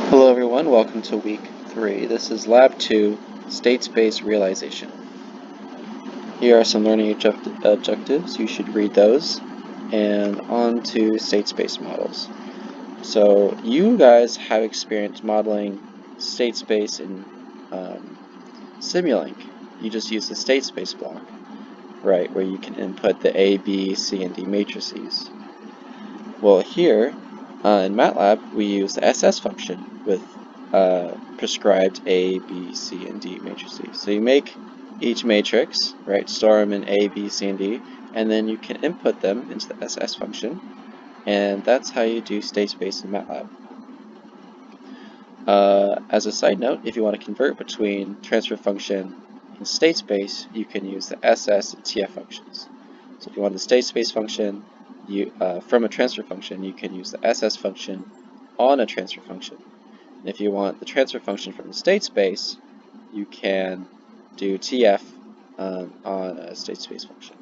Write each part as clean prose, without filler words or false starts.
Hello everyone, welcome to week 3. This is lab 2, state space realization. Here are some learning objectives. You should read those. And on to state space models. So you guys have experience modeling state space in Simulink. You just use the state space block, right, where you can input the A, B, C, and D matrices. Well, here in MATLAB, we use the SS function with prescribed A, B, C, and D matrices. So you make each matrix, right, store them in A, B, C, and D, and then you can input them into the SS function, and that's how you do state space in MATLAB. As a side note, if you want to convert between transfer function and state space, you can use the SS and TF functions. So if you want the state space function from a transfer function, you can use the SS function on a transfer function. And if you want the transfer function from the state space, you can do TF on a state space function.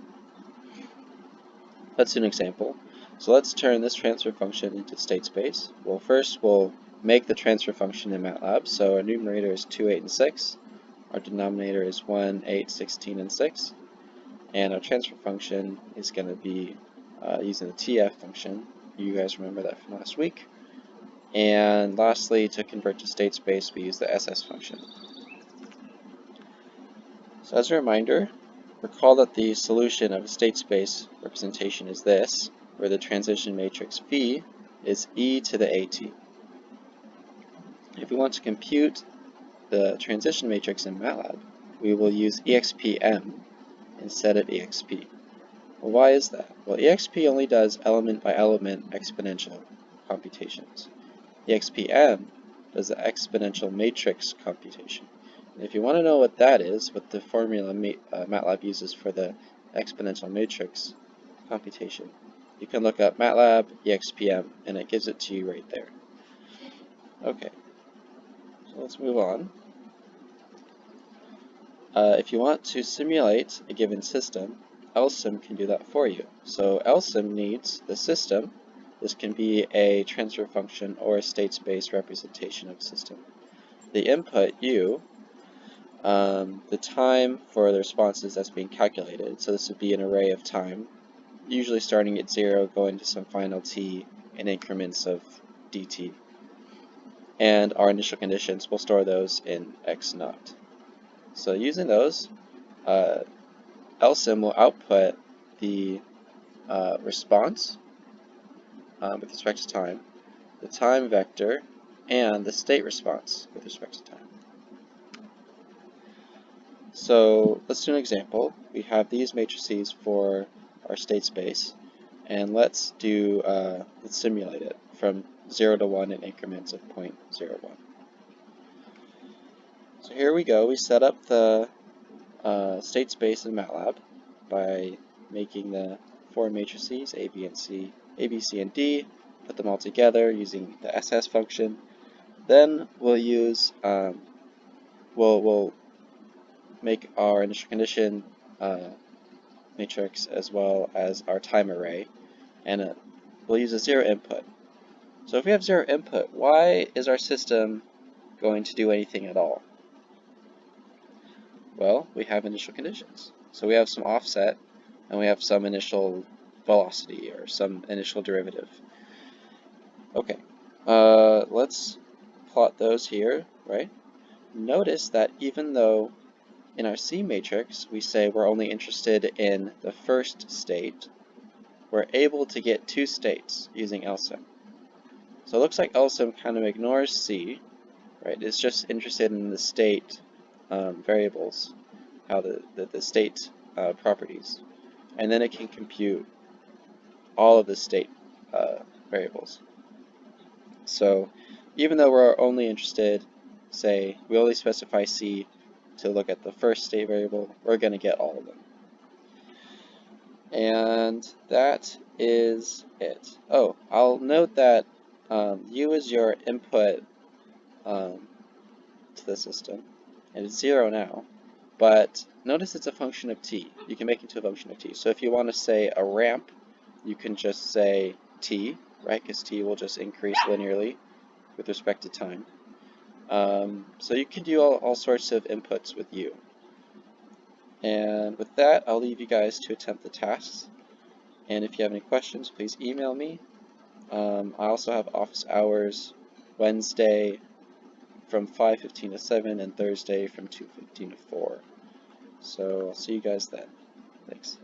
Let's do an example. So let's turn this transfer function into state space. Well, first we'll make the transfer function in MATLAB. So our numerator is 2, 8, and 6. Our denominator is 1, 8, 16, and 6. And our transfer function is going to be using the TF function. You guys remember that from last week. And lastly, to convert to state space, we use the SS function. So as a reminder, recall that the solution of a state space representation is this, where the transition matrix V is e to the AT. If we want to compute the transition matrix in MATLAB, we will use EXPM instead of EXP. Well, why is that? Well, EXP only does element by element exponential computations. EXPM does the exponential matrix computation. And if you want to know what that is, what the formula MATLAB uses for the exponential matrix computation, you can look up MATLAB EXPM and it gives it to you right there. Okay, so let's move on. If you want to simulate a given system, LSIM can do that for you. So LSIM needs the system. This can be a transfer function or a state space representation of a system. The input, U, the time for the responses that's being calculated. So this would be an array of time, usually starting at 0, going to some final t in increments of dt. And our initial conditions, we'll store those in x naught. So using those, LSIM will output the response with respect to time, the time vector, and the state response with respect to time. So let's do an example. We have these matrices for our state space, and let's simulate it from 0 to 1 in increments of 0.01. So here we go. We set up the state space in MATLAB by making the 4 matrices A, B, C, and D, put them all together using the SS function. Then we'll use we'll make our initial condition matrix as well as our time array, and we'll use a 0 input. So if we have 0 input, why is our system going to do anything at all? Well, we have initial conditions. So we have some offset, and we have some initial velocity or some initial derivative. Okay, let's plot those here, right? Notice that even though in our C matrix we say we're only interested in the first state, we're able to get 2 states using LSIM. So it looks like LSIM kind of ignores C, right? It's just interested in the state variables, how the state properties, and then it can compute all of the state variables. So even though we're only interested, say, we only specify C to look at the first state variable, we're going to get all of them. And that is it. Oh, I'll note that U is your input to the system, and it's 0 now, but notice it's a function of t. You can make it into a function of t. So if you want to say a ramp, you can just say t, right, because t will just increase linearly with respect to time. So you can do all sorts of inputs with U. And with that, I'll leave you guys to attempt the tasks. And if you have any questions, please email me. I also have office hours Wednesday from 5:15 to 7 and Thursday from 2:15 to 4. So I'll see you guys then. Thanks.